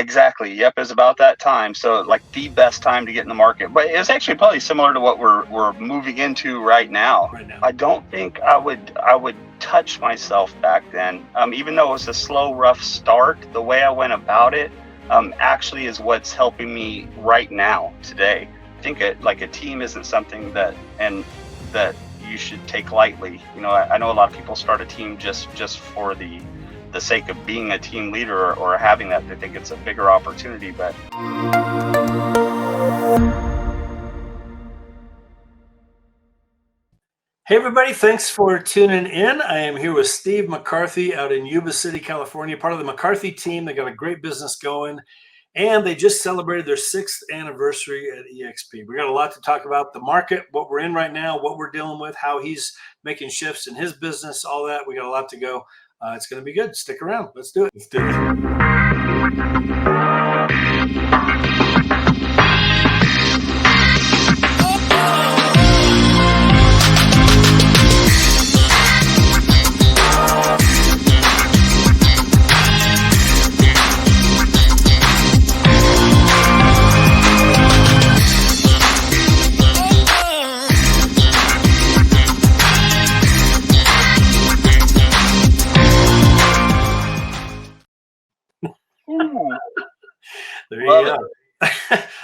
Exactly. Yep, it's about that time. So like the best time to get in the market. But it's actually probably similar to what we're moving into right now. Right now. I don't think I would touch myself back then. Even though it was a slow, rough start, the way I went about it actually is what's helping me right now today. I think like a team isn't something that you should take lightly. I know a lot of people start a team just for the sake of being a team leader or having that. They think it's a bigger opportunity, but Hey, everybody. Thanks for tuning in. I am here with Steve McCarthy out in Yuba City, California, part of the McCarthy team. They got a great business going, and they just celebrated their 6th anniversary at EXP. We got a lot to talk about: the market, what we're in right now, what we're dealing with, how he's making shifts in his business, all that. We got a lot to go. It's going to be good. Stick around. Let's do it. Let's do it. There you go.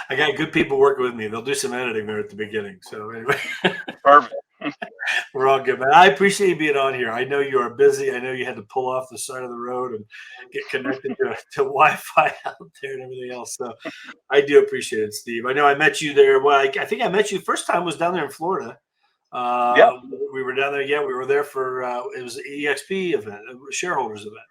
I got good people working with me. They'll do some editing there at the beginning. So anyway, perfect. We're all good, man. I appreciate you being on here. I know you are busy. I know you had to pull off the side of the road and get connected to Wi-Fi out there and everything else. So I do appreciate it, Steve. I know I met you there. Well, I think I met you first time was down there in Florida. Yeah. We were down there. Yeah, we were there for it was an EXP event, a shareholders event.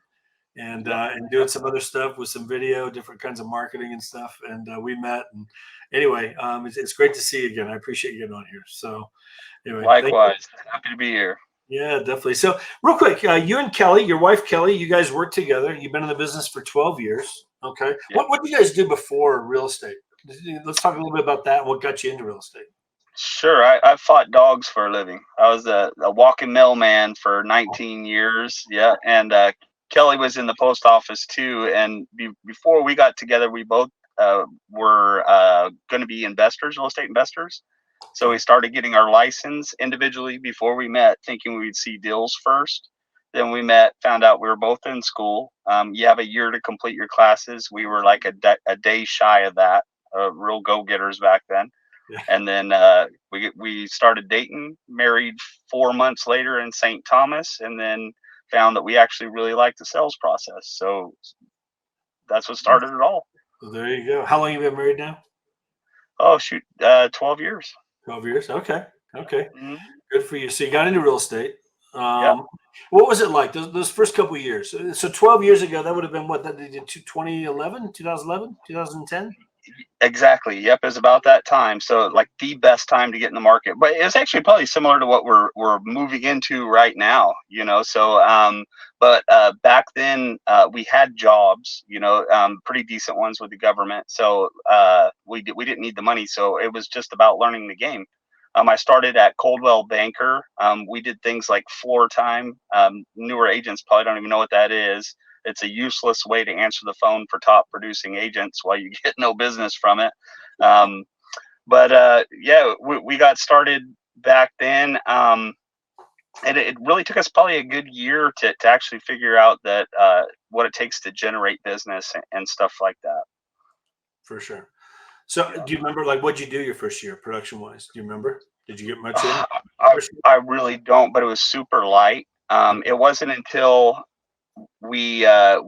And doing some other stuff with some video, different kinds of marketing and stuff. And we met. And anyway, it's great to see you again. I appreciate you getting on here. So anyway, likewise, happy to be here. Yeah, definitely. So real quick, you and Kelly, your wife Kelly, you guys work together. You've been in the business for 12 years. Okay. Yeah. What did you guys do before real estate? Let's talk a little bit about that and what got you into real estate. Sure. I fought dogs for a living. I was a walking mailman for 19 years. Yeah. And Kelly was in the post office too. And before we got together, we both were going to be investors, real estate investors. So we started getting our license individually before we met, thinking we'd see deals first. Then we met, found out we were both in school. You have a year to complete your classes. We were like a day shy of that, real go-getters back then. Yeah. And then we started dating, married 4 months later in St. Thomas, and then found that we actually really liked the sales process. So that's what started it all. Well, there you go. How long have you been married now? Oh, shoot, 12 years. 12 years. Okay. Mm-hmm. Good for you. So you got into real estate. Yep. What was it like those first couple of years? So 12 years ago, that would have been what? That did 2011, 2011, 2010? Exactly. Yep, it's about that time. So like the best time to get in the market. But it's actually probably similar to what we're moving into right now, So but back then we had jobs, pretty decent ones with the government. So we didn't need the money. So it was just about learning the game. I started at Coldwell Banker. We did things like floor time. Newer agents probably don't even know what that is. It's a useless way to answer the phone for top producing agents while you get no business from it. But we got started back then. And it really took us probably a good year to actually figure out that what it takes to generate business and stuff like that. For sure. So do you remember, like, what'd you do your first year production wise? Do you remember? Did you get much in? I really don't, but it was super light. It wasn't until we kind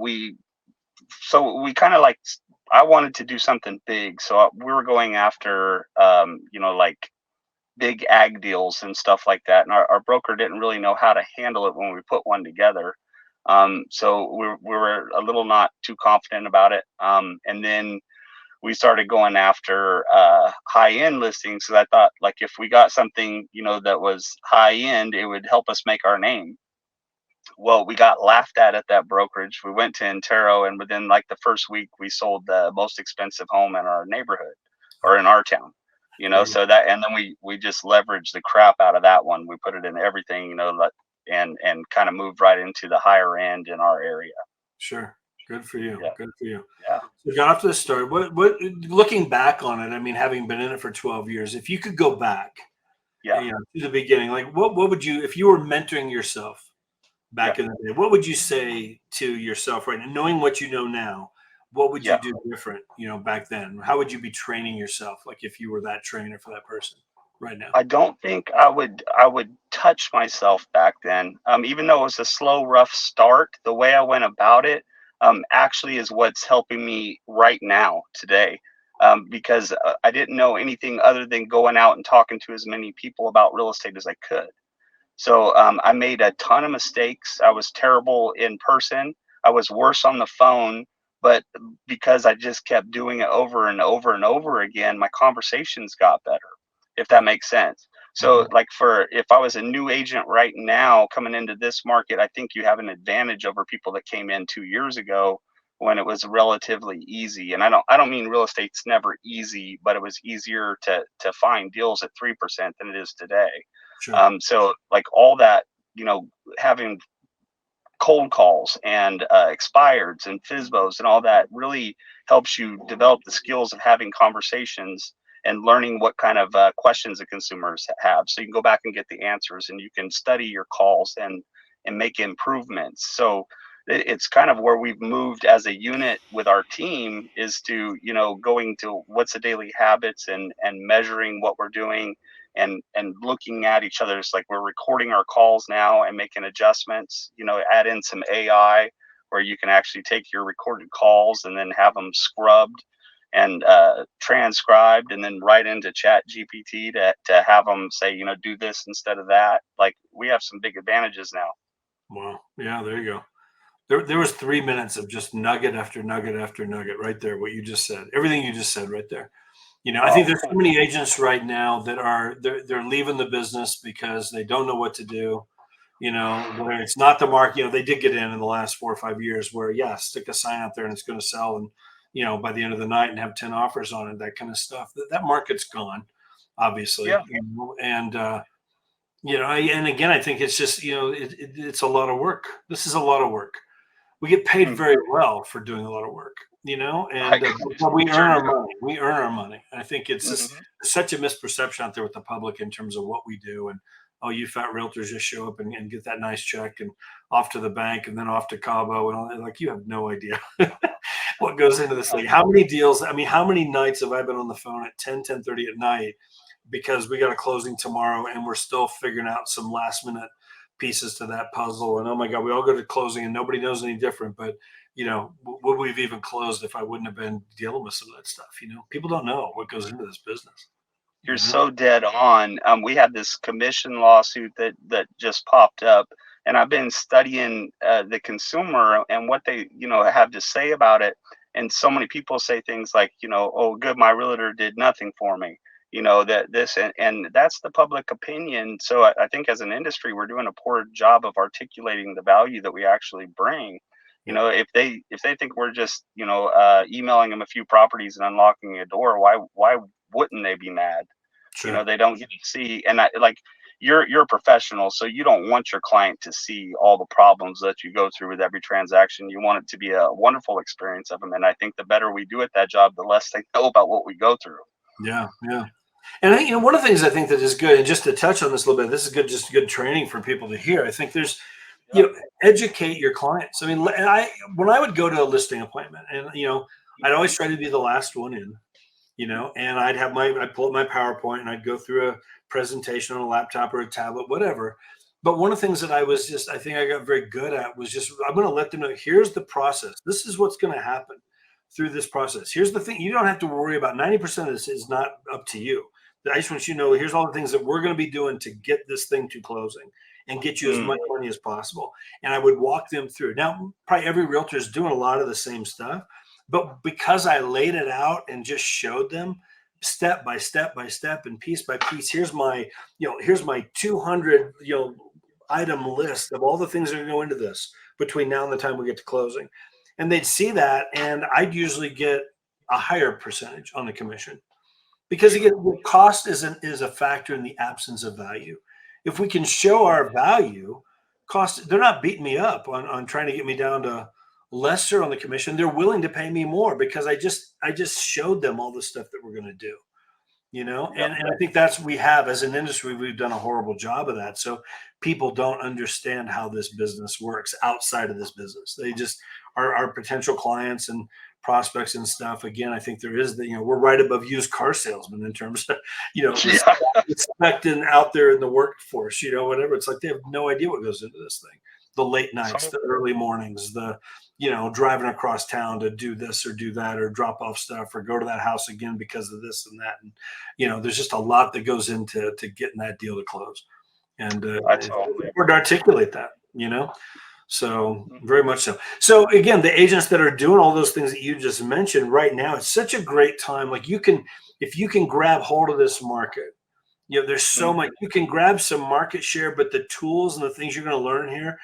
of like, I wanted to do something big. So we were going after, like big ag deals and stuff like that. And our broker didn't really know how to handle it when we put one together. So we were a little not too confident about it. And then we started going after high-end listings. So I thought, like, if we got something, that was high-end, it would help us make our name. Well, we got laughed at that brokerage. We went to Intero, and within like the first week, we sold the most expensive home in our neighborhood or in our town. So that, and then we just leveraged the crap out of that one. We put it in everything, and kind of moved right into the higher end in our area. Sure. Good for you. Yeah. Good for you. Yeah. So you got off to the start. What, looking back on it, I mean, having been in it for 12 years, if you could go back, Yeah. to the beginning, like what would you, if you were mentoring yourself Yeah. back in the day, what would you say to yourself right now, knowing what you know now? What would you Yeah. do different, back then? How would you be training yourself, like if you were that trainer for that person right now? I don't think I would touch myself back then. Even though it was a slow, rough start, the way I went about it actually is what's helping me right now today. Because I didn't know anything other than going out and talking to as many people about real estate as I could. So I made a ton of mistakes. I was terrible in person. I was worse on the phone. But because I just kept doing it over and over and over again, my conversations got better, if that makes sense. So, Mhm. like, for if I was a new agent right now coming into this market, I think you have an advantage over people that came in 2 years ago when it was relatively easy. And I don't mean real estate's never easy, but it was easier to find deals at 3% than it is today. Sure. So like all that, you know, having cold calls and expireds and FISBOs and all that really helps you develop the skills of having conversations and learning what kind of questions the consumers have. So you can go back and get the answers, and you can study your calls and make improvements. So it's kind of where we've moved as a unit with our team, is to, going to what's the daily habits and measuring what we're doing and looking at each other. It's like we're recording our calls now and making adjustments, add in some AI where you can actually take your recorded calls and then have them scrubbed and transcribed, and then write into chat GPT to have them say, do this instead of that. Like, we have some big advantages now. Wow. Yeah, there you go. There was 3 minutes of just nugget after nugget after nugget right there. What you just said, everything you just said right there. I think Oh, there's so many agents right now that they're leaving the business because they don't know what to do. Where it's not the market. They did get in the last 4 or 5 years where, yeah, stick a sign out there and it's going to sell, and by the end of the night, and have 10 offers on it, that kind of stuff. That market's gone, obviously. yeah. And again, I think it's just, it's a lot of work. This is a lot of work. We get paid Mhm. very well for doing a lot of work, I and but we earn sure our do. money. We earn our money. I think it's just Hmm. such a misperception out there with the public in terms of what we do. And, oh, you fat realtors just show up and get that nice check and off to the bank and then off to Cabo and all that. Like, you have no idea what goes into this thing. How many deals? I mean, how many nights have I been on the phone at 10:30 at night because we got a closing tomorrow and we're still figuring out some last minute pieces to that puzzle? And, oh my God, we all go to closing and nobody knows any different. But, would we've even closed if I wouldn't have been dealing with some of that stuff? People don't know what goes into this business. You're You know, so dead on. We had this commission lawsuit that just popped up, and I've been studying the consumer and what they, have to say about it. And so many people say things like, "Oh, good, my realtor did nothing for me." That this and that's the public opinion. So I think as an industry, we're doing a poor job of articulating the value that we actually bring. yeah, If they think we're just, emailing them a few properties and unlocking a door, why wouldn't they be mad? sure. They don't get to see. And I like, you're a professional, so you don't want your client to see all the problems that you go through with every transaction. You want it to be a wonderful experience of them. And I think the better we do at that job, the less they know about what we go through. Yeah, yeah. And I think, one of the things I think that is good, and just to touch on this a little bit, this is good, just good training for people to hear. I think there's, Yeah. educate your clients. I mean, when I would go to a listing appointment, and I'd always try to be the last one in, and I'd pull up my PowerPoint and I'd go through a presentation on a laptop or a tablet, whatever. But one of the things that I think I got very good at was just, I'm going to let them know, here's the process. This is what's going to happen through this process. Here's the thing. You don't have to worry about 90% of this is not up to you. I just want you to know, here's all the things that we're going to be doing to get this thing to closing and get you as Mm, much money as possible. And I would walk them through. Now, probably every realtor is doing a lot of the same stuff, but because I laid it out and just showed them step by step by step and piece by piece, here's my 200, item list of all the things that are going to go into this between now and the time we get to closing. And they'd see that, and I'd usually get a higher percentage on the commission because, again, sure. the cost is a factor in the absence of value. If we can show our value, cost, they're not beating me up on trying to get me down to lesser on the commission. They're willing to pay me more because I just showed them all the stuff that we're going to do. Yep. And I think that's, we have, as an industry, we've done a horrible job of that. So people don't understand how this business works outside of this business. They just are our potential clients and prospects and stuff. Again, I think there is we're right above used car salesmen in terms of, Yeah. respecting out there in the workforce, whatever. It's like they have no idea what goes into this thing. The late nights, So the early mornings, the driving across town to do this or do that or drop off stuff or go to that house again because of this and that. And, there's just a lot that goes into getting that deal to close. And I it's totally hard to articulate that. So agree. very much so. So again, the agents that are doing all those things that you just mentioned right now, it's such a great time. Like if you can grab hold of this market, there's so Mhm. much you can grab some market share, but the tools and the things you're going to learn here,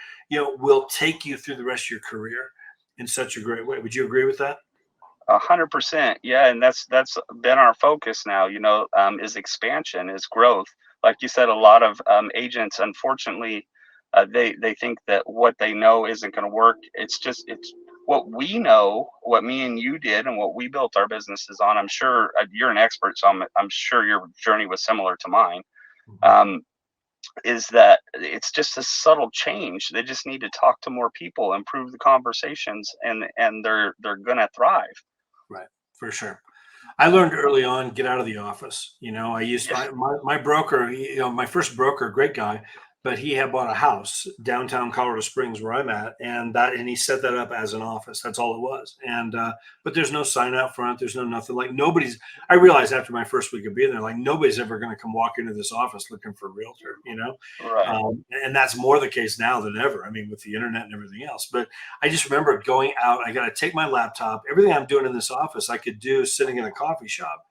will take you through the rest of your career in such a great way. Would you agree with that? 100%. Yeah, and that's been our focus now. Is expansion, is growth. Like you said, a lot of agents, unfortunately, they think that what they know isn't going to work. It's what we know, what me and you did, and what we built our businesses on. I'm sure you're an expert, so I'm sure your journey was similar to mine. Mhm. Um, is that it's just a subtle change. They just need to talk to more people, improve the conversations, and they're gonna thrive. Right, for sure. I learned early on, get out of the office. I used Yeah. my broker, my first broker, great guy, but he had bought a house downtown Colorado Springs where I'm at, and he set that up as an office. That's all it was. And but there's no sign out front. There's no nothing. Like nobody's. I realized after my first week of being there, like nobody's ever going to come walk into this office looking for a realtor. Right. And that's more the case now than ever. I mean, with the internet and everything else. But I just remember going out. I got to take my laptop. Everything I'm doing in this office, I could do sitting in a coffee shop,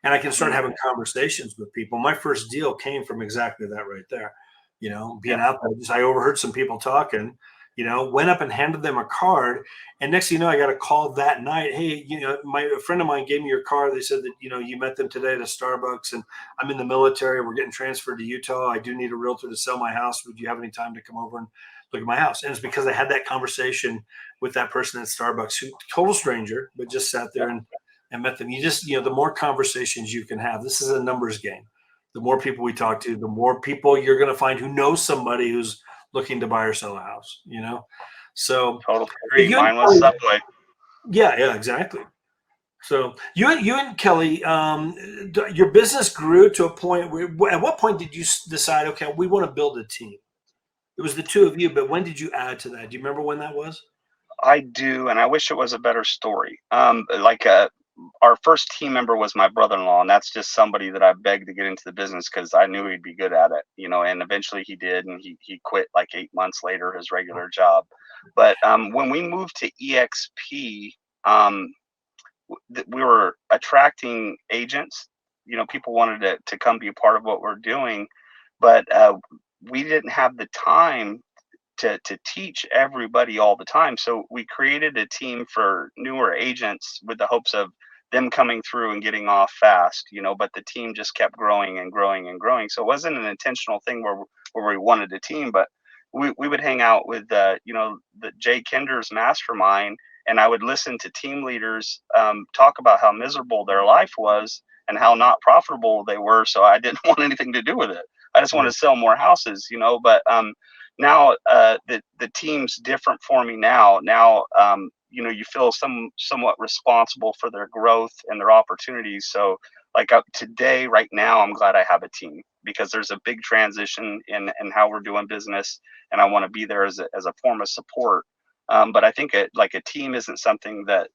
and I can start Mhm. having conversations with people. My first deal came from exactly that right there. Being Yep. out there, I overheard some people talking. Went up and handed them a card, and next thing you know, I got a call that night. Hey, a friend of mine gave me your card. They said that you met them today at a Starbucks, and I'm in the military. We're getting transferred to Utah. I do need a realtor to sell my house. Would you have any time to come over and look at my house? And it's because I had that conversation with that person at Starbucks, who total stranger, but just sat there Yep. and met them. You just, the more conversations you can have. This is a numbers game. The more people we talk to, the more people you're going to find who know somebody who's looking to buy or sell a house. So Totally agree. you and Mine was Kelly, Subway. yeah, exactly. So you and Kelly, your business grew to a point where, at what point did you decide, okay, we want to build a team? It was the two of you, but when did you add to that? Do you remember when that was? I do, and I wish it was a better story. Our first team member was my brother-in-law, and that's just somebody that I begged to get into the business because I knew he'd be good at it, and eventually he did, and he quit like 8 months later his regular job. But when we moved to EXP, um, we were attracting agents. People wanted to come be a part of what we're doing, but we didn't have the time to teach everybody all the time. So we created a team for newer agents with the hopes of them coming through and getting off fast, but the team just kept growing and growing and growing. So it wasn't an intentional thing where we wanted a team, but we would hang out with the Jay Kinder's mastermind, and I would listen to team leaders talk about how miserable their life was and how not profitable they were. So I didn't want anything to do with it. I just want Right. to sell more houses, but now the team's different for me now. Now you feel somewhat responsible for their growth and their opportunities. So like today, right now, I'm glad I have a team because there's a big transition in how we're doing business, and I want to be there as a form of support. But I think like a team isn't something that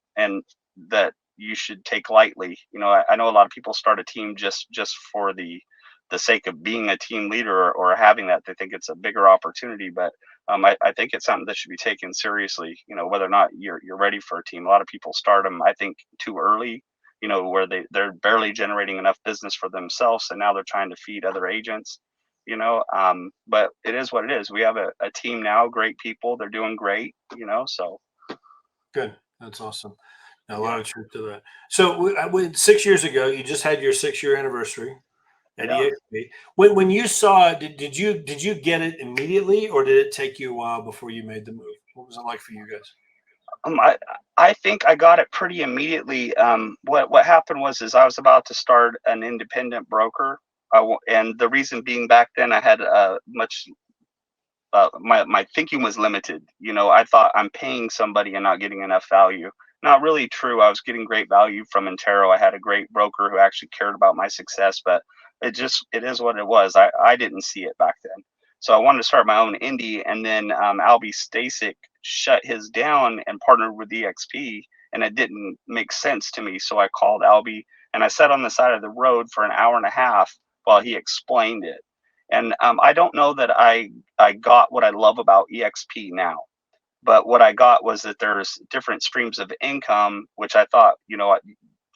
you should take lightly. I know a lot of people start a team just for the sake of being a team leader or having that. They think it's a bigger opportunity, but I think it's something that should be taken seriously. Whether or not you're ready for a team. A lot of people start them, I think, too early. Where they're barely generating enough business for themselves, and now they're trying to feed other agents. But it is what it is. We have a team now, great people. They're doing great. So Good. That's awesome. A yeah, lot of truth to that. So, 6 years ago, you just had your 6 year anniversary at yeah. EXP. When you saw it, did you get it immediately, or did it take you a while before you made the move? What was it like for you guys? I I think I got it pretty immediately. What happened is I was about to start an independent broker, and the reason being back then I had much my thinking was limited. You know, I thought I'm paying somebody and not getting enough value. Not really true. I was getting great value from Intero. I had a great broker who actually cared about my success, but it is what it was. I didn't see it back then. So I wanted to start my own indie, and then Albie Stasic shut his down and partnered with EXP, and it didn't make sense to me. So I called Albie and I sat on the side of the road for an hour and a half while he explained it. And I don't know that I got what I love about EXP now. But what I got was that there's different streams of income, which I thought, you know,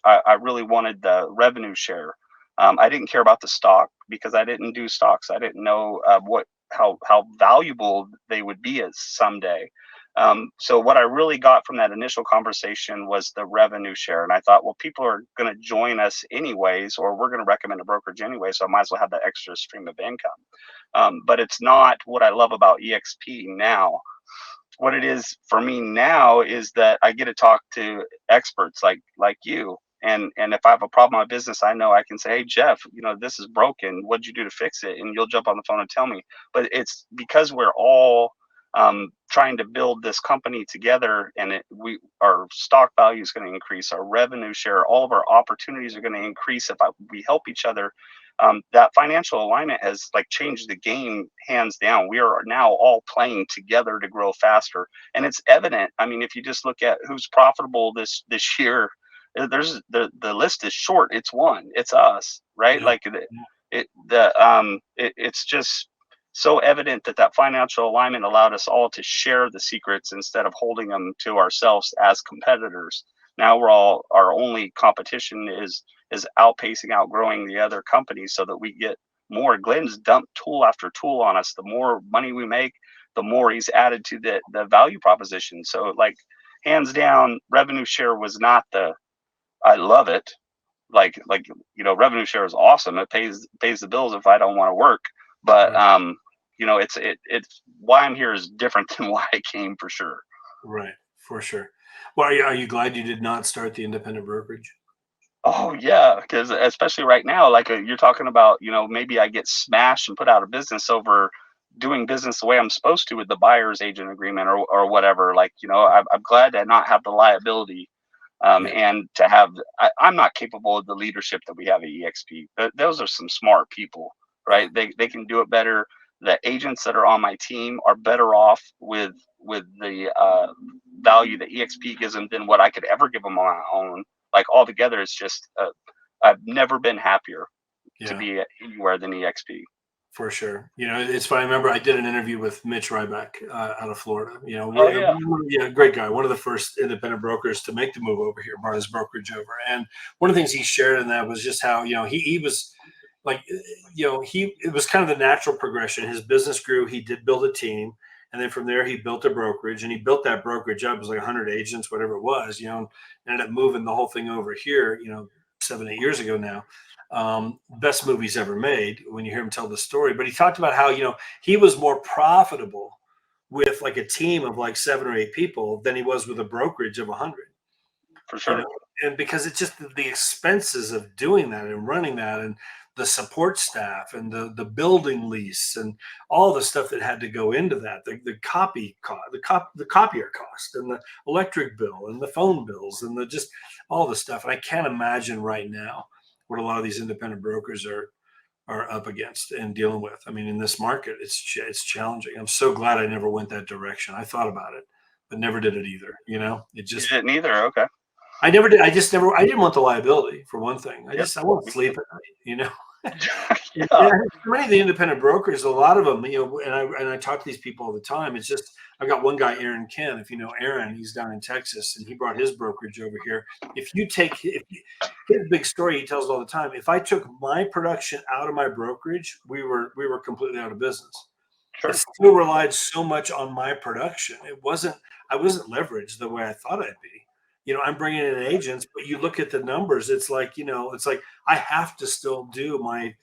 I really wanted the revenue share. I didn't care about the stock because I didn't do stocks. I didn't know what how valuable they would be as someday. So what I really got from that initial conversation was the revenue share, and I thought, well, people are going to join us anyways, or we're going to recommend a brokerage anyway, so I might as well have that extra stream of income. But it's not what I love about EXP now. What it is for me now is that I get to talk to experts like you. And if I have a problem in my business, I know I can say, hey Jeff, you know, this is broken. What'd you do to fix it? And you'll jump on the phone and tell me. But it's because we're all trying to build this company together, and our stock value is going to increase, our revenue share, all of our opportunities are going to increase if we help each other. That financial alignment has like changed the game hands down. We are now all playing together to grow faster, and it's evident. I mean, if you just look at who's profitable this year, there's the list is short. It's one. It's us, right? Yeah. Like it's just so evident that that financial alignment allowed us all to share the secrets instead of holding them to ourselves as competitors. Now our only competition is outpacing, outgrowing the other companies so that we get more. Glenn's dumped tool after tool on us. The more money we make, the more he's added to the value proposition. So like hands down, revenue share was not I love it. Like you know, revenue share is awesome. It pays the bills if I don't want to work. But Right. you know, it's why I'm here is different than why I came for sure. Right. For sure. Well, are you glad you did not start the independent brokerage? Oh yeah, because especially right now, like you're talking about, you know, maybe I get smashed and put out of business over doing business the way I'm supposed to with the buyer's agent agreement or whatever. Like, you know, I'm glad to not have the liability Yeah. and to have. I'm not capable of the leadership that we have at EXP. Those are some smart people, Yeah. right? They can do it better. The agents that are on my team are better off with the value that EXP gives them than what I could ever give them on my own. Like altogether, it's just I've never been happier to Yeah. be anywhere than EXP. For sure. You know, it's funny. I remember I did an interview with Mitch Ryback out of Florida. You know, Oh yeah, yeah, great guy. One of the first independent brokers to make the move over here, brought his brokerage over. And one of the things he shared in that was just how, you know, he was like, you know, it was kind of the natural progression. His business grew. He did build a team. And then from there, he built a brokerage, and he built that brokerage up. It was like 100 agents, whatever it was, you know, and ended up moving the whole thing over here, you know, 7, 8 years ago now. Best movies ever made when you hear him tell the story. But he talked about how, you know, he was more profitable with like a team of like 7 or 8 people than he was with a brokerage of 100. for You sure. know, and because it's just the expenses of doing that and running that, and the support staff and the building lease and all the stuff that had to go into that, the copy cost, the copier cost, and the electric bill and the phone bills and the just all the stuff. And I can't imagine right now what a lot of these independent brokers are up against and dealing with. I mean, in this market, it's challenging. I'm so glad I never went that direction. I thought about it, but never did it either. You know, it You just didn't either. Okay. I never did. I just never. I didn't want the liability for one thing. Yep. I want to Me sleep too. at night. You know. Yeah. Yeah, so many of the independent brokers, a lot of them, you know, and I talk to these people all the time. It's just I've got one guy, Aaron Ken. If you know Aaron, he's down in Texas, and he brought his brokerage over here. If you take his big story, he tells all the time. If I took my production out of my brokerage, we were completely out of business. It Sure. still relied so much on my production. I wasn't leveraged the way I thought I'd be. You know, I'm bringing in agents, but you look at the numbers, it's like, you know, it's like I have to still do my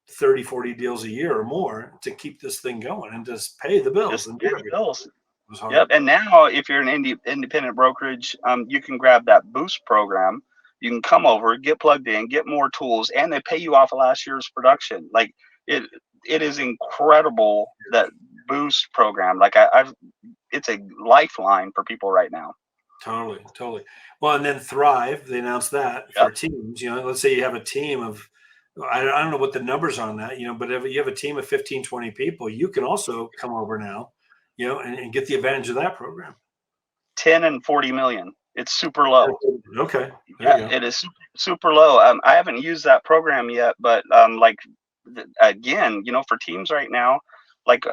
30, 40 deals a year or more to keep this thing going and just pay the bills Just and do pay the everything. bills. was hard. Yep. And now, if you're an independent brokerage, you can grab that Boost program. You can come over, get plugged in, get more tools, and they pay you off of last year's production. Like it, it is incredible, that Boost program. Like it's a lifeline for people right now. Totally, totally. Well, and then Thrive, they announced that for Yep. teams. Let's say you have a team of, I don't know what the numbers are on that, but if you have a team of 15, 20 people, you can also come over now, and get the advantage of that program. 10 and 40 million. It's super low. Okay. There Yeah, you go. it is super low. I haven't used that program yet, but like again, for teams right now, like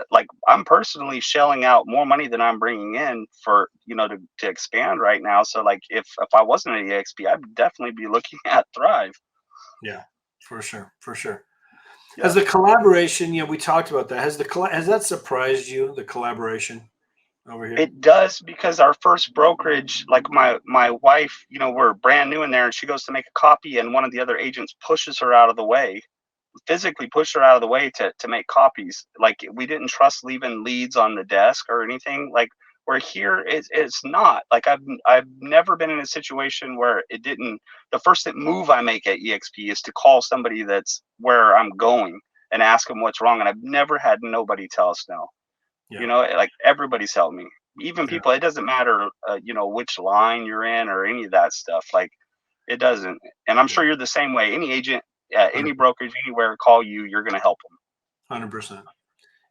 I'm personally shelling out more money than I'm bringing in for to expand right now. So like if I wasn't at EXP, I'd definitely be looking at Thrive. Yeah, for sure, for sure. Has Yeah. the collaboration, we talked about that. Has that surprised you, the collaboration over here? It does, because our first brokerage, like my wife, we're brand new in there, and she goes to make a copy, and one of the other agents pushes her out of the way, physically pushed her out of the way to make copies. Like, we didn't trust leaving leads on the desk or anything. Like, where here it's not. Like, I've never been in a situation where it didn't. The first move I make at EXP is to call somebody that's where I'm going and ask them what's wrong, and I've never had nobody tell us no. Yeah. Like, everybody's helped me. Even Yeah. people, it doesn't matter, which line you're in or any of that stuff. Like, it doesn't. And I'm sure you're the same way. Any agent, any brokerage, anywhere call you, you're going to help them. 100%. Yep.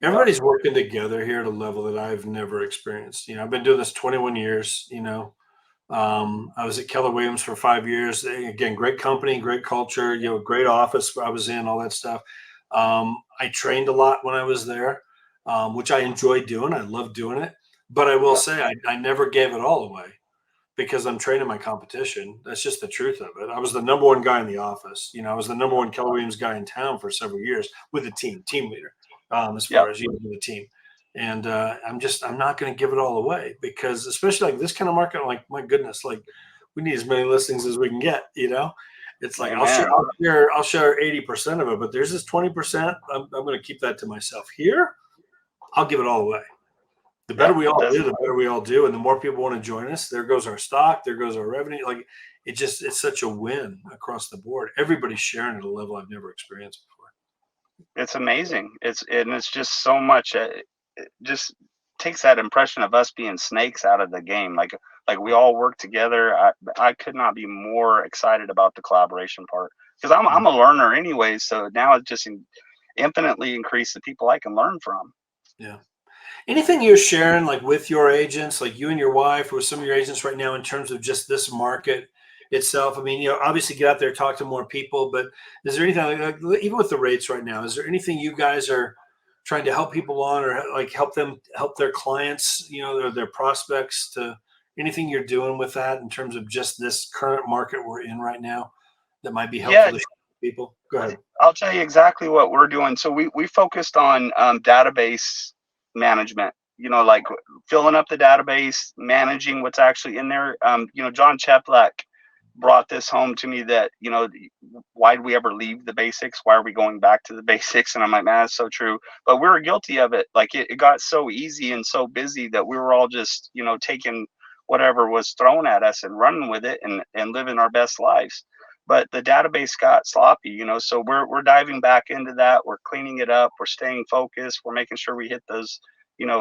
Everybody's working together here at a level that I've never experienced. I've been doing this 21 years. I was at Keller Williams for 5 years. Again, great company, great culture, great office I was in, all that stuff. I trained a lot when I was there, which I enjoyed doing. I loved doing it. But I will say I never gave it all away, because I'm training my competition. That's just the truth of it. I was the number one guy in the office. I was the number one Keller Williams guy in town for several years with the team leader, as far as the team. And I'm not going to give it all away, because especially like this kind of market, like, my goodness, like, we need as many listings as we can get. It's like, Amen. I'll share 80% of it, but there's this 20%. I'm going to keep that to myself. Here, I'll give it all away. The better we all do, the better we all do, and the more people want to join us, there goes our stock, there goes our revenue. Like, it's such a win across the board. Everybody's sharing at a level I've never experienced before. It's amazing. It's just so much. It just takes that impression of us being snakes out of the game. Like we all work together. I could not be more excited about the collaboration part, because I'm a learner anyway. So now it just infinitely increased the people I can learn from. Yeah. Anything you're sharing, like, with your agents, like you and your wife, or some of your agents right now, in terms of just this market itself? I mean, obviously get out there, talk to more people, but is there anything, like, even with the rates right now, is there anything you guys are trying to help people on, or like help their clients, or their prospects, to anything you're doing with that in terms of just this current market we're in right now that might be helpful to people? Go ahead. I'll tell you exactly what we're doing. So we focused on database management, like filling up the database, managing what's actually in there. John Cheplak brought this home to me, that, why do we ever leave the basics? Why are we going back to the basics? And I'm like, man, that's so true. But we were guilty of it. Like, it got so easy and so busy that we were all just, taking whatever was thrown at us and running with it, and living our best lives. But the database got sloppy, so we're diving back into that. We're cleaning it up. We're staying focused. We're making sure we hit those,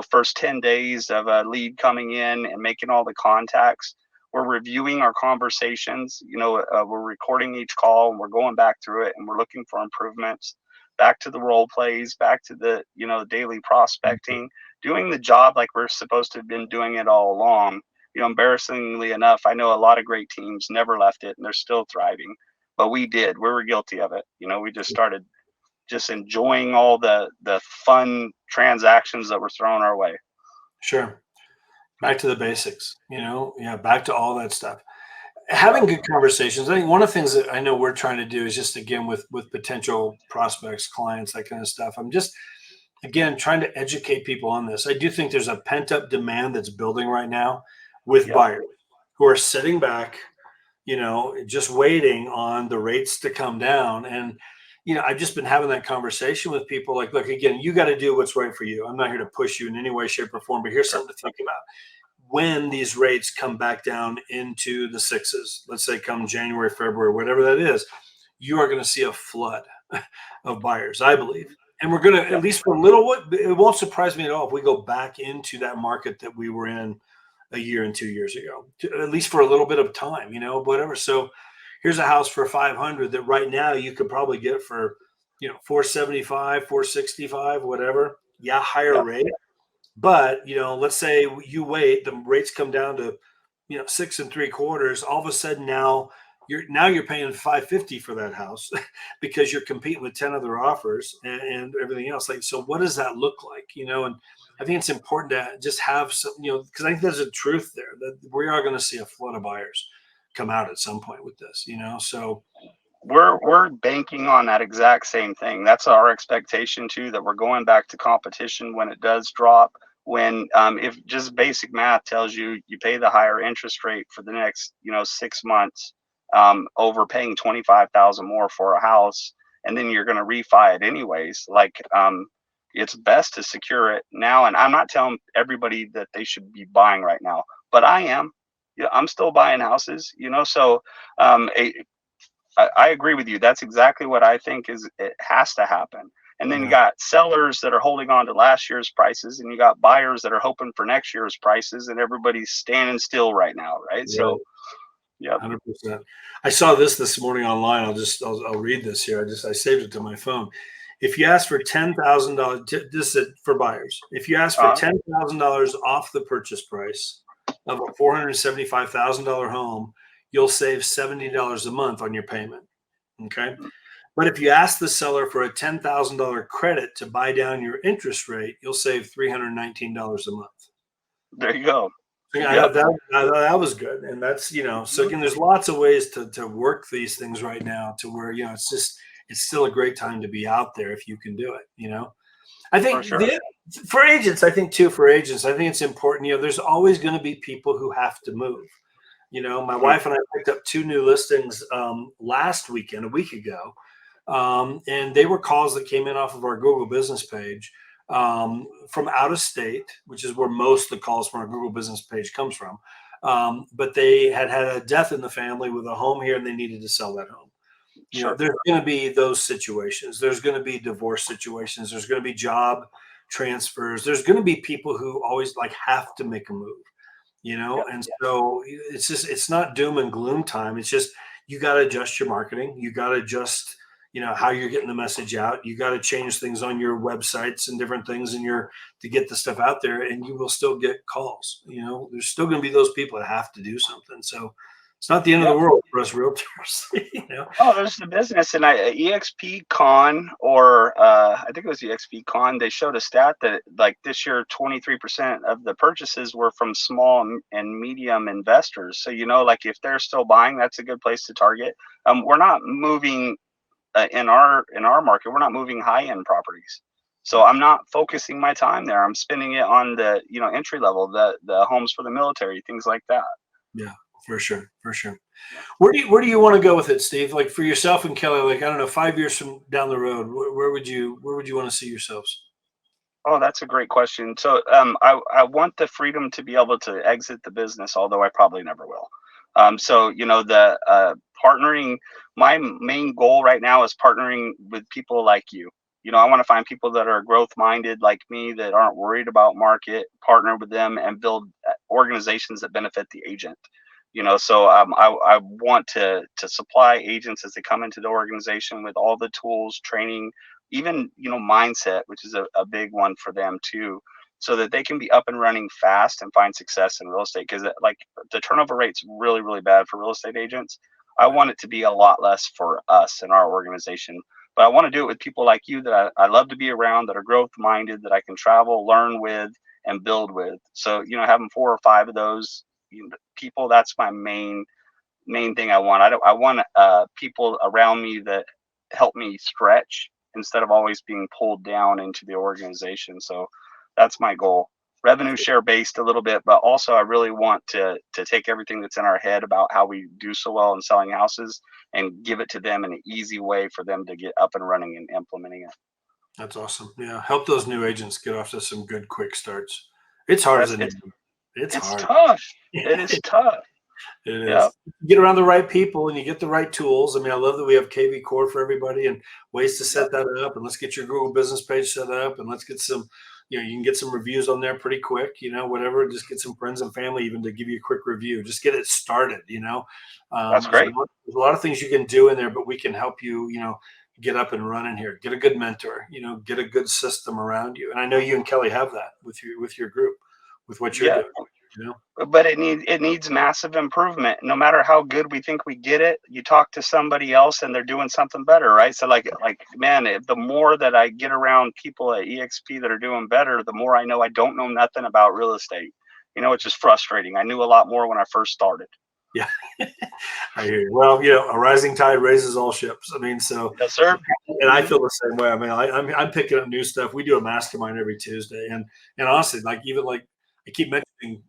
first 10 days of a lead coming in, and making all the contacts. We're reviewing our conversations. We're recording each call, and we're going back through it, and we're looking for improvements. Back to the role plays, back to the, daily prospecting, doing the job like we're supposed to have been doing it all along. Embarrassingly enough, I know a lot of great teams never left it, and they're still thriving, but we did. We were guilty of it. We just started just enjoying all the fun transactions that were thrown our way. Sure. Back to the basics, back to all that stuff. Having good conversations. I think one of the things that I know we're trying to do is just, again, with potential prospects, clients, that kind of stuff. I'm just, again, trying to educate people on this. I do think there's a pent up demand that's building right now with buyers who are sitting back, just waiting on the rates to come down. And, I've just been having that conversation with people like, look, again, you got to do what's right for you. I'm not here to push you in any way, shape, or form, but here's Sure. something to think about. When these rates come back down into the sixes, let's say come January, February, whatever that is, you are going to see a flood of buyers, I believe. And we're going to, Yeah. at least for a little, it won't surprise me at all if we go back into that market that we were in a year and 2 years ago, at least for a little bit of time, whatever. So here's a house for 500 that right now you could probably get for, 475, 465, whatever. Yeah, higher Yeah. rate. But, let's say you wait, the rates come down to, 6.75. All of a sudden now you're paying 550 for that house because you're competing with 10 other offers and everything else. Like, so what does that look like? And I think it's important to just have some, because I think there's a truth there that we are going to see a flood of buyers come out at some point with this, so We're banking on that exact same thing. That's our expectation too, that we're going back to competition when it does drop. When if just basic math tells you you pay the higher interest rate for the next 6 months, over paying 25,000 more for a house, and then you're going to refi it anyways. Like it's best to secure it now. And I'm not telling everybody that they should be buying right now, but I am. Yeah, I'm still buying houses. So um, a, I agree with you. That's exactly what I think is it has to happen. And then you yeah. got sellers that are holding on to last year's prices, and you got buyers that are hoping for next year's prices, and everybody's standing still right now, right? Right. So, yeah. 100%. I saw this morning online. I'll read this here. I saved it to my phone. If you ask for $10,000, this is for buyers. If you ask for Uh, $10,000 off the purchase price of a $475,000 home, you'll save $70 a month on your payment. Okay. But if you ask the seller for a $10,000 credit to buy down your interest rate, you'll save $319 a month. there you go. Yeah, Yep. I thought that was good, and that's so Mhm. again, there's lots of ways to work these things right now to where it's still a great time to be out there if you can do it. I For think sure. for agents, I think it's important. There's always going to be people who have to move. My Mhm. wife and I picked up two new listings last weekend, a week ago, and they were calls that came in off of our Google business page from out of state, which is where most of the calls from our Google business page comes from. But they had had a death in the family with a home here and they needed to sell that home. Sure. There's going to be those situations. There's going to be divorce situations. There's going to be job transfers. There's going to be people who always like have to make a move, Yeah. and so it's not doom and gloom time. It's just you got to adjust your marketing. You got to adjust how you're getting the message out. You got to change things on your websites and different things in your to get the stuff out there, and you will still get calls. There's still going to be those people that have to do something. So it's not the end of Yeah. the world for us realtors. Oh, there's the business, and EXP Con, or I think it was EXP Con. They showed a stat that like this year, 23% of the purchases were from small and medium investors. So like if they're still buying, that's a good place to target. We're not moving in our market. We're not moving high end properties. So Right. I'm not focusing my time there. I'm spending it on the entry level, the homes for the military, things like that. Yeah, for sure, for sure. Yeah. Where do you want to go with it, Steve? Like for yourself and Kelly, like I don't know, 5 years from down the road, where would you want to see yourselves? Oh, that's a great question. So, I want the freedom to be able to exit the business, although I probably never will. So, the partnering, my main goal right now is partnering with people like you. I want to find people that are growth minded like me that aren't worried about market, partner with them and build organizations that benefit the agent. So I want to supply agents as they come into the organization with all the tools, training, even mindset, which is a big one for them too, so that they can be up and running fast and find success in real estate, because like the turnover rate's really really bad for real estate agents. I Right. want it to be a lot less for us in our organization, but I want to do it with people like you that I love to be around, that are growth minded, that I can travel, learn with, and build with. So having 4 or 5 of those people, that's my main thing I want. I want people around me that help me stretch instead of always being pulled down into the organization. So that's my goal. revenue share based a little bit, but also I really want to take everything that's in our head about how we do so well in selling houses and give it to them in an easy way for them to get up and running and implementing it. That's awesome. Yeah. Help those new agents get off to some good quick starts. It's hard as That's a new one. It's it's hard. tough. It is tough. It Yeah, is. You get around the right people and you get the right tools. I mean, I love that we have KV Core for everybody and ways to yeah, set that up. And let's get your Google business page set up and let's get some, you can get some reviews on there pretty quick, whatever. Just get some friends and family even to give you a quick review. Just get it started. that's There's great. there's a lot of things you can do in there, but we can help you, get up and running here. Get a good mentor, get a good system around you. And I know you and Kelly have that with your group, with what you're Yeah, doing, you know. but it needs massive improvement. No matter how good we think we get it, you talk to somebody else and they're doing something better, right? So like man, the more that I get around people at EXP that are doing better, the more I know I don't know nothing about real estate. It's just frustrating. I knew a lot more when I first started. Yeah, I hear you. Well, a rising tide raises all ships. I mean, so, Yes, sir. and I Hmm. feel the same way. I mean, I'm picking up new stuff. We do a mastermind every Tuesday, and honestly, like even like I keep mentioning,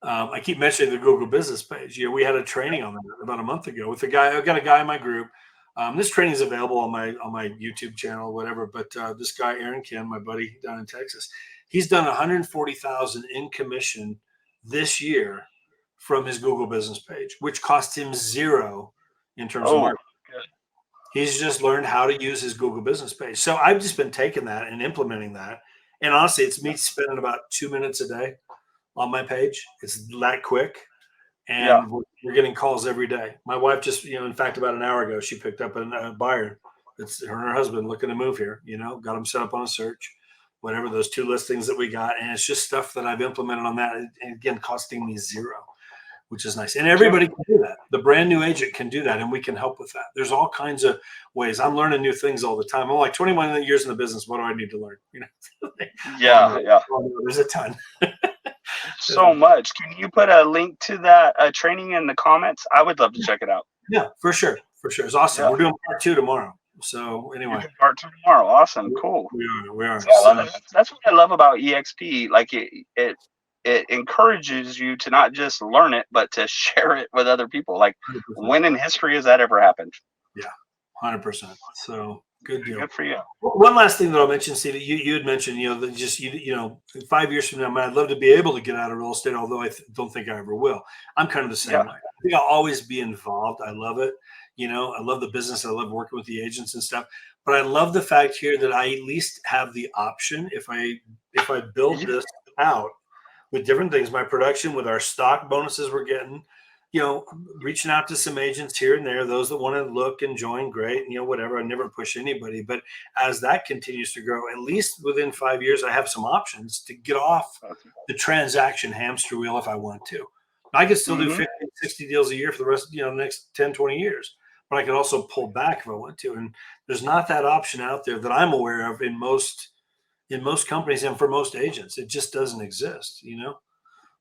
I keep mentioning the Google business page. We had a training on that about a month ago with a guy. I've got a guy in my group. This training is available on my YouTube channel, whatever. But this guy, Aaron Ken, my buddy down in Texas, he's done 140,000 in commission this year from his Google business page, which cost him zero in terms of Oh, marketing. good. He's just learned how to use his Google business page. So I've just been taking that and implementing that. And honestly, it's me spending about 2 minutes a day on my page. It's that quick. Yeah. And we're getting calls every day. My wife just, in fact, about an hour ago, she picked up a buyer. It's her and her husband looking to move here, got them set up on a search, whatever, those 2 listings that we got. And it's just stuff that I've implemented on that. And again, costing me zero, which is nice. And everybody can do that. The brand new agent can do that, and we can help with that. There's all kinds of ways. I'm learning new things all the time. I'm like 21 years in the business. What do I need to learn? Yeah. Yeah. There's a ton. So much. Can you put a link to that training in the comments? I would love to check it out. Yeah, for sure. For sure. It's awesome. Yeah. We're doing part 2 tomorrow. So You anyway, do part 2 tomorrow. Awesome. Cool. we are. Yeah, I love So it. That's what I love about EXP. Like it encourages you to not just learn it, but to share it with other people. Like 100%. when in history has that ever happened? Yeah, 100%. So good deal. Good for you. One last thing that I'll mention, Steve, you had mentioned, that just, 5 years from now, man, I'd love to be able to get out of real estate, although I don't think I ever will. I'm kind of the same Yeah. way. I think I'll always be involved. I love it. I love the business. I love working with the agents and stuff. But I love the fact here that I at least have the option if I build this out with different things, my production with our stock bonuses we're getting, reaching out to some agents here and there, those that want to look and join, great, whatever. I never push anybody, but as that continues to grow, at least within 5 years, I have some options to get off the transaction hamster wheel if I want to. I could still do 50, 60 deals a year for the rest, the next 10, 20 years, but I could also pull back if I want to. And there's not that option out there that I'm aware of in most companies and for most agents. It just doesn't exist,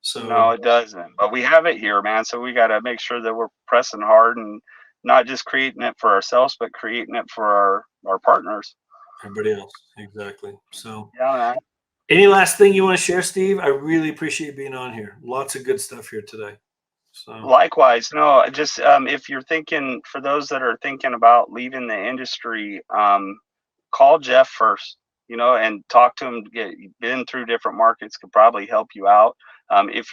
So No, it doesn't. But we have it here, man. So we got to make sure that we're pressing hard and not just creating it for ourselves, but creating it for our partners. everybody else. Exactly. So Yeah, man. any last thing you want to share, Steve? I really appreciate being on here. Lots of good stuff here today. So Likewise, no, just if you're thinking, for those that are thinking about leaving the industry, call Jeff first, and talk to him. Been through different markets, could probably help you out. If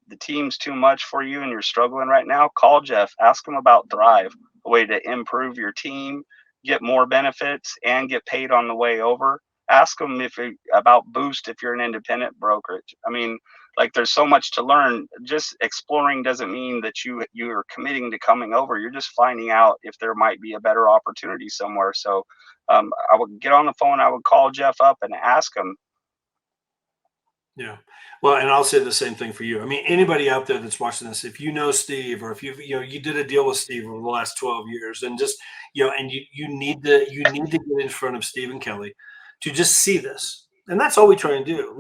the team's too much for you and you're struggling right now, call Jeff. Ask him about Thrive, a way to improve your team, get more benefits, and get paid on the way over. Ask him about Boost if you're an independent brokerage. I mean, like there's so much to learn. Just exploring doesn't mean that you're committing to coming over. You're just finding out if there might be a better opportunity somewhere. So I would get on the phone. I would call Jeff up and ask him. yeah. Well, and I'll say the same thing for you. I mean, anybody out there that's watching this, if you know Steve, or if you did a deal with Steve over the last 12 years, and just and you need to get in front of Steve and Kelly to just see this. And that's all we try and do.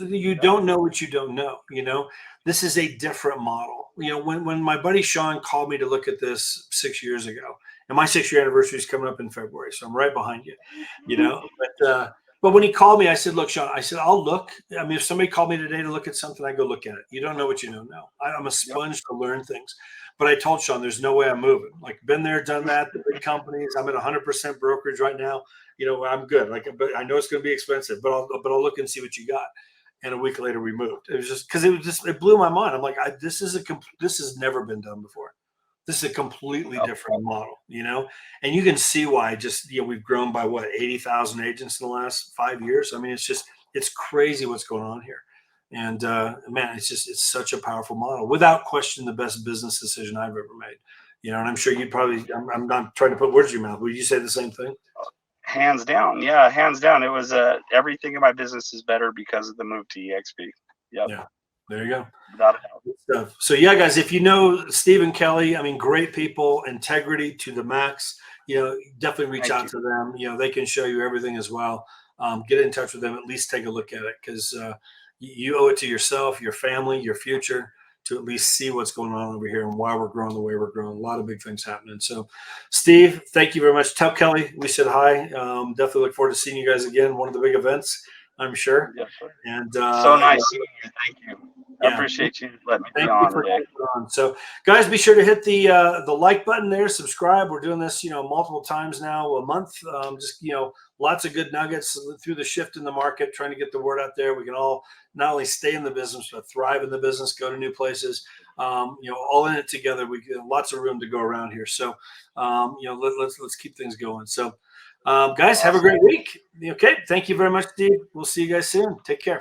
You don't know what you don't know. This is a different model. When my buddy Sean called me to look at this 6 years ago, and my 6-year anniversary is coming up in February, so I'm right behind you. But But when he called me, I said, look, Sean, I said, I'll look. I mean, if somebody called me today to look at something, I go look at it. You don't know what you don't know. I'm a Yep. sponge to learn things. But I told Sean, there's no way I'm moving. Like, been there, done that, the big companies. I'm at 100% brokerage right now. You know, I'm good. Like, but I know it's going to be expensive, but I'll look and see what you got. And a week later, we moved. It was just because it blew my mind. I'm like, this has never been done before. This is a completely different model, you know, and you can see why. Just, you know, we've grown by what, 80,000 agents in the last 5 years. I mean, it's crazy what's going on here. And man, it's such a powerful model, without question, the best business decision I've ever made. You know, and I'm sure you'd probably, I'm not trying to put words in your mouth. Would you say the same thing? Hands down. Yeah, hands down. It was everything in my business is better because of the move to EXP. Yep. Yeah. There you go. Without a doubt. Stuff. So yeah, guys, if you know Steve and Kelly, I mean, great people, integrity to the max. You know, definitely reach out to them. You know, they can show you everything as well. Get in touch with them. At least take a look at it, because you owe it to yourself, your family, your future, to at least see what's going on over here and why we're growing the way we're growing. A lot of big things happening. So, Steve, thank you very much. Tell Kelly we said hi. Definitely look forward to seeing you guys again. One of the big events, I'm sure. Yes, sir. And so nice seeing you. Thank you. Yeah. I appreciate you letting me be Thank on you for today. on. So, guys, be sure to hit the like button there, subscribe. We're doing this, you know, multiple times now a month. Just, you know, lots of good nuggets through the shift in the market, trying to get the word out there. We can all not only stay in the business, but thrive in the business, go to new places. You know, all in it together. We get lots of room to go around here. So, you know, let's keep things going. So, guys, have a great week. Okay, thank you very much, Steve. We'll see you guys soon. Take care.